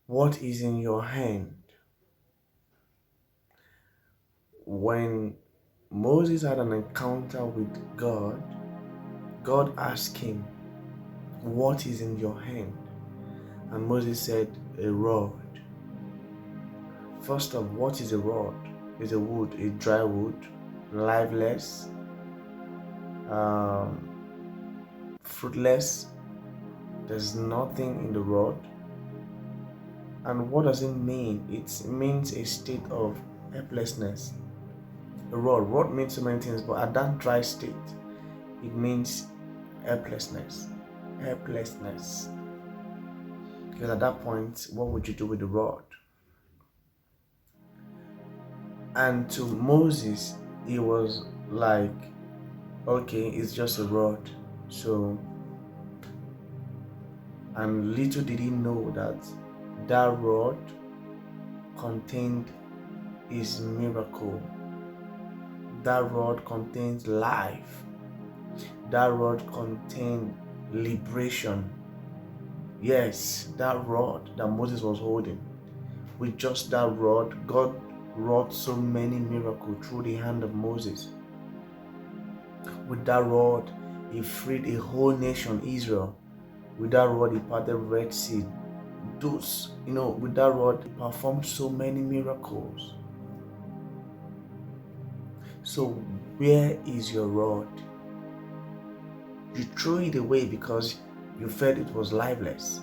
What is in your hand? When Moses had an encounter with God, God asked him, what is in your hand? And Moses said, a rod. First of, what is a rod? It's a wood, a dry wood, lifeless, fruitless. There's nothing in the rod. And what does it mean? It means a state of helplessness. A rod means so many things, but at that dry state, it means helplessness. Helplessness. Because at that point, what would you do with the rod? And to Moses, he was like, okay, it's just a rod. So, and little did he know that that rod contained his miracle. That rod contains life. That rod contained liberation. Yes, that rod that Moses was holding. With just that rod, God wrought so many miracles through the hand of Moses. With that rod, he freed a whole nation, Israel. With that rod, he parted the Red Sea. With that rod, he performed so many miracles. So, where is your rod? You threw it away because you felt it was lifeless.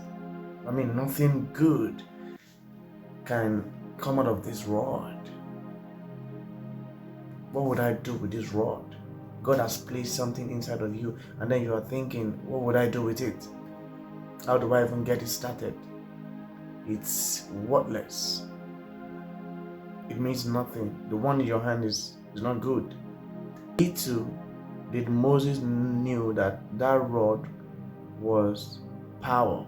Nothing good can come out of this rod. What would I do with this rod? God has placed something inside of you, and then you are thinking, what would I do with it? How do I even get it started? It's worthless. It means nothing. The one in your hand is not good. He too did Moses knew that rod was power.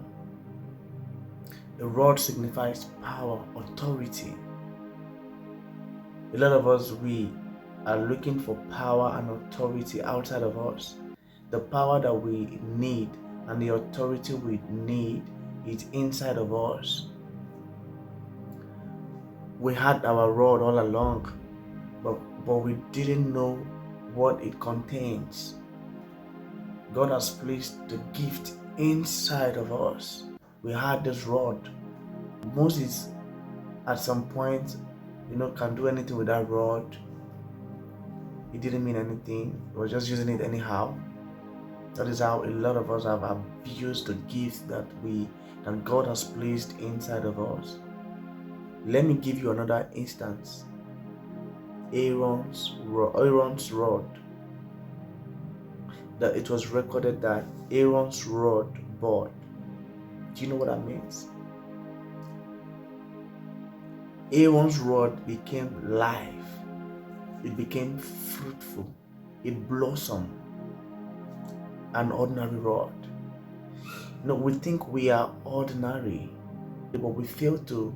A rod signifies power, authority. A lot of us, we are looking for power and authority outside of us. The power that we need and the authority we need is inside of us. We had our rod all along, but we didn't know what it contains. God has placed the gift inside of us. We had this rod. Moses, at some point, can do anything with that rod. It didn't mean anything. He was just using it anyhow. That is how a lot of us have abused the gift that God has placed inside of us. Let me give you another instance. Aaron's rod. That it was recorded that Aaron's rod budded. Do you know what that means? Aaron's rod became life. It became fruitful. It blossomed. An ordinary rod. We think we are ordinary, but we fail to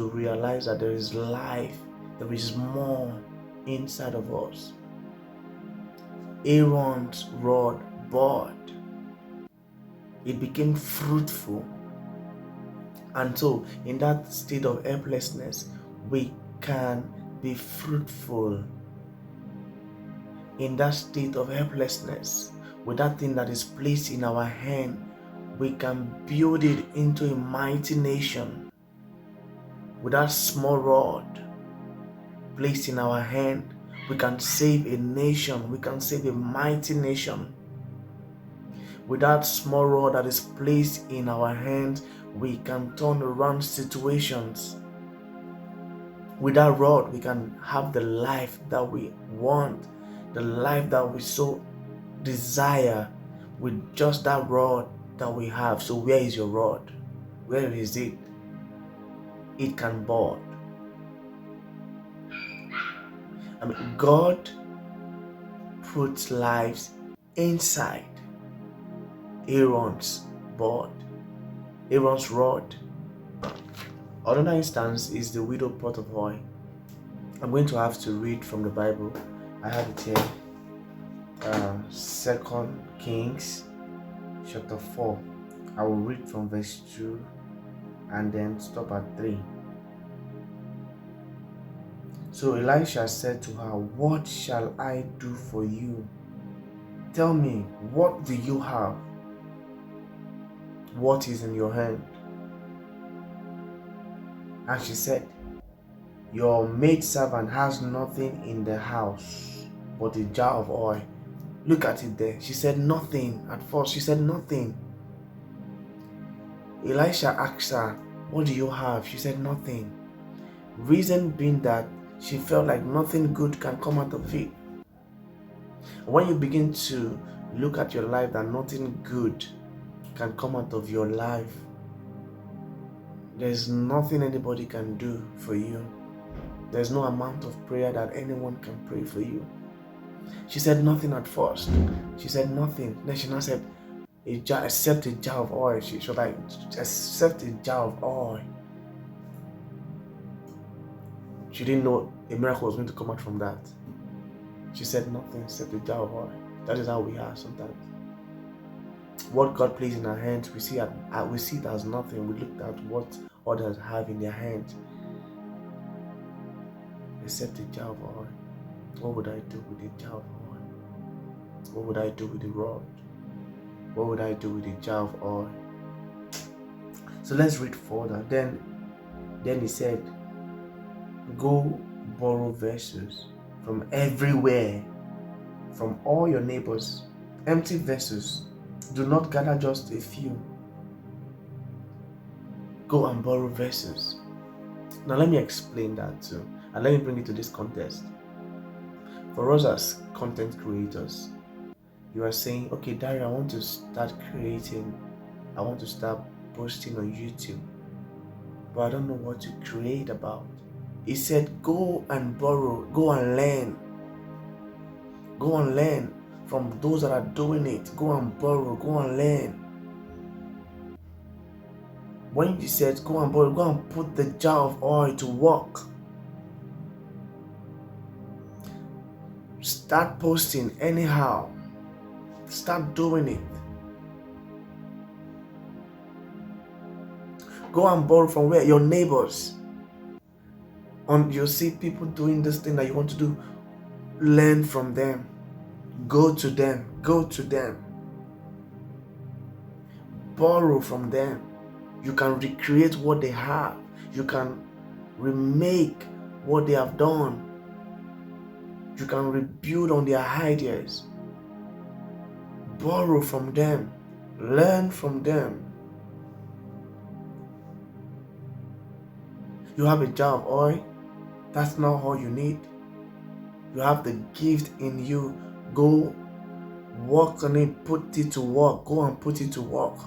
realize that there is life, there is more inside of us. Aaron's rod budded. It became fruitful. And so, in that state of helplessness, we can be fruitful. In that state of helplessness, with that thing that is placed in our hand, we can build it into a mighty nation. With that small rod placed in our hand, we can save a nation. We can save a mighty nation. With that small rod that is placed in our hands, we can turn around situations. With that rod, we can have the life that we want, the life that we so desire, with just that rod that we have. So where is your rod? Where is it? It can bud. God puts lives inside Aaron's bud, Aaron's rod. Another instance is the widowed pot of oil. I'm going to have to read from the Bible. I have it here. 2 Kings chapter 4. I will read from verse 2 and then stop at 3. So Elisha said to her, "What shall I do for you? Tell me, what do you have? What is in your hand?" And she said, "Your maidservant has nothing in the house but a jar of oil." Look at it there. She said nothing. At first, she said nothing. Elisha asked her, "What do you have?" She said nothing. Reason being that she felt like nothing good can come out of it. When you begin to look at your life that nothing good can come out of your life, there's nothing anybody can do for you. There's no amount of prayer that anyone can pray for you. She said nothing at first. She said nothing. Then she now said, "A jar, except a jar of oil." She was like, "Except a jar of oil." She didn't know a miracle was going to come out from that. She said nothing except a jar of oil. That is how we are sometimes. What God placed in our hands, we see it as nothing. We look at what others have in their hands. Except a jar of oil. What would I do with a jar of oil? What would I do with the rod? What would I do with a jar of oil? So let's read further. Then he said, "Go borrow vessels from everywhere, from all your neighbors, empty vessels. Do not gather just a few. Go and borrow vessels." Now let me explain that too, and let me bring it to this context. For us as content creators, you are saying, "Okay, Dario, I want to start creating. I want to start posting on YouTube, but I don't know what to create about." He said, "Go and borrow, go and learn. Go and learn from those that are doing it. Go and borrow, go and learn." When he said, "Go and borrow, go and put the jar of oil to work." Start posting anyhow. Start doing it. Go and borrow from where? Your neighbors. You see people doing this thing that you want to do, learn from them. Go to them. Go to them. Borrow from them. You can recreate what they have. You can remake what they have done. You can rebuild on their ideas. Borrow from them. Learn from them. You have a jar of oil. That's not all you need. You have the gift in you. Go work on it. Put it to work. Go and put it to work.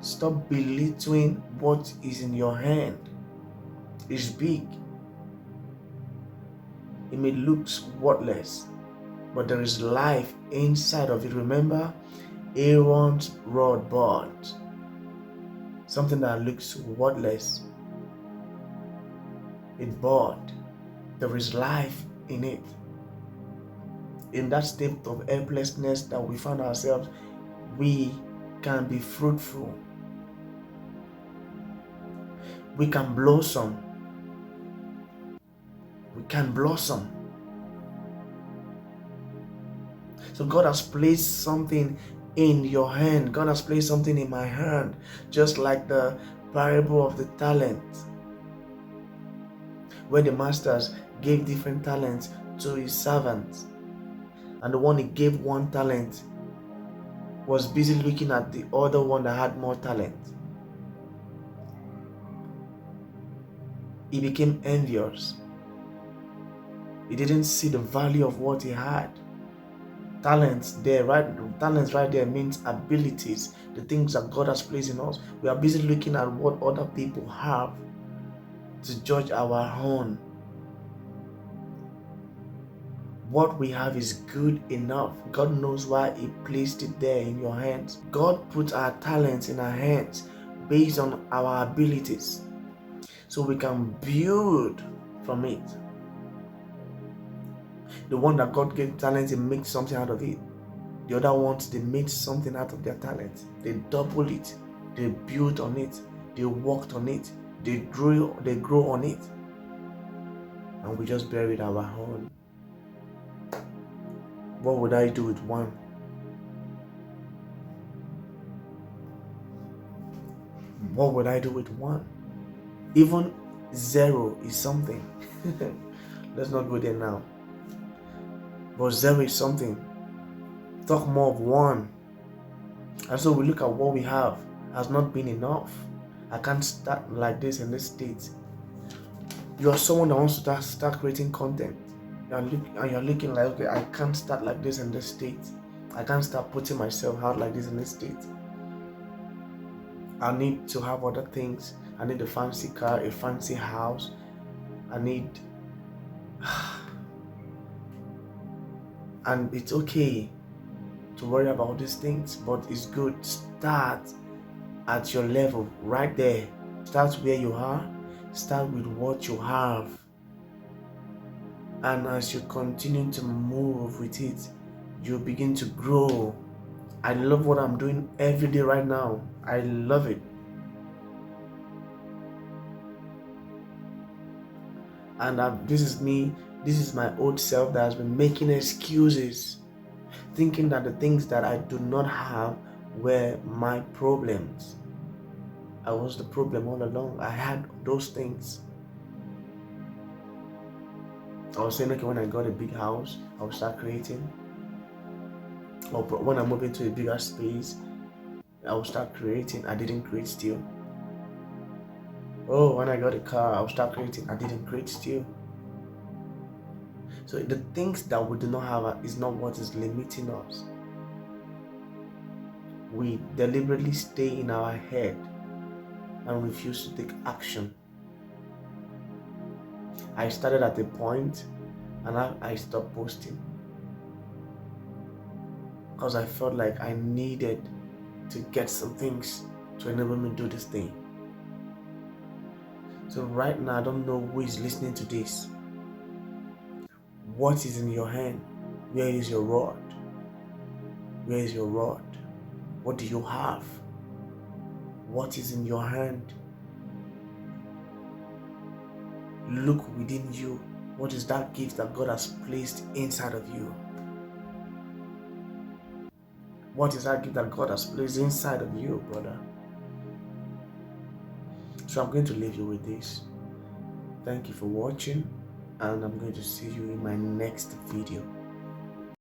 Stop belittling what is in your hand. It's big. It may look worthless, but there is life inside of it. Remember Aaron's rod burnt. Something that looks worthless, it burned. There is life in it. In that state of helplessness that we find ourselves, we can be fruitful. We can blossom. We can blossom. So God has placed something in your hand. God has placed something in my hand. Just like the parable of the talents, where the masters gave different talents to his servants, and the one he gave 1 talent was busy looking at the other one that had more talent. He became envious. He didn't see the value of what he had. Talents right there means abilities, the things that God has placed in us. We are busy looking at what other people have to judge our own. What we have is good enough. God knows why he placed it there in your hands. God put our talents in our hands based on our abilities, so we can build from it. The one that God gave talent, he makes something out of it. The other ones, they made something out of their talent. They double it. They build on it. They worked on it. They grow on it. And we just buried our own. What would I do with one? What would I do with one? Even 0 is something. Let's not go there now. But 0 is something. Talk more of 1. And so we look at what we have has not been enough. I can't start like this in this state. You are someone that wants to start creating content. You're looking like, okay, I can't start like this in this state. I can't start putting myself out like this in this state. I need to have other things. I need a fancy car, a fancy house. I need... And it's okay to worry about these things, but it's good. Start at your level, right there. Start where you are. Start with what you have. And as you continue to move with it, you begin to grow. I love what I'm doing every day right now. I love it. And this is me. This is my old self that has been making excuses, thinking that the things that I do not have were my problems. I was the problem all along. I had those things. I was saying, okay, when I got a big house, I will start creating. Or when I move into a bigger space, I will start creating. I didn't create still. Oh, when I got a car, I will start creating. I didn't create still. So the things that we do not have is not what is limiting us. We deliberately stay in our head and refuse to take action. I started at a point and I stopped posting because I felt like I needed to get some things to enable me to do this thing. So right now, I don't know who is listening to this. What is in your hand? Where is your rod? Where is your rod? What do you have? What is in your hand? Look within you. What is that gift that God has placed inside of you? What is that gift that God has placed inside of you, brother? So I'm going to leave you with this. Thank you for watching, and I'm going to see you in my next video.